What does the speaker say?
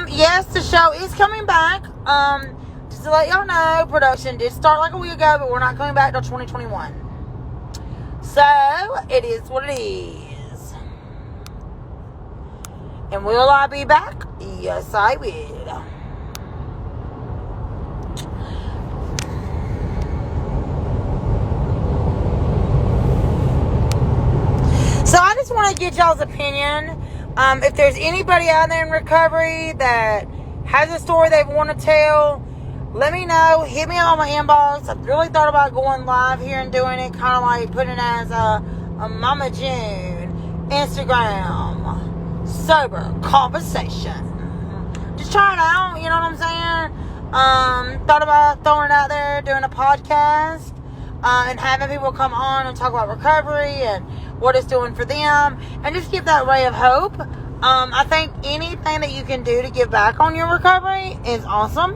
Yes, the show is coming back. Just to let y'all know, production did start like a week ago, but we're not coming back till 2021. So, it is what it is. And will I be back? Yes, I will. So I just want to get y'all's opinion. If there's anybody out there in recovery that has a story they want to tell, let me know. Hit me up on my inbox. I've really thought about going live here and doing it, kind of like putting it as a Mama June Instagram sober conversation. Just trying it out, you know what I'm saying? Thought about throwing it out there, doing a podcast, and having people come on and talk about recovery and what it's doing for them, and just give that ray of hope. I think anything that you can do to give back on your recovery is awesome.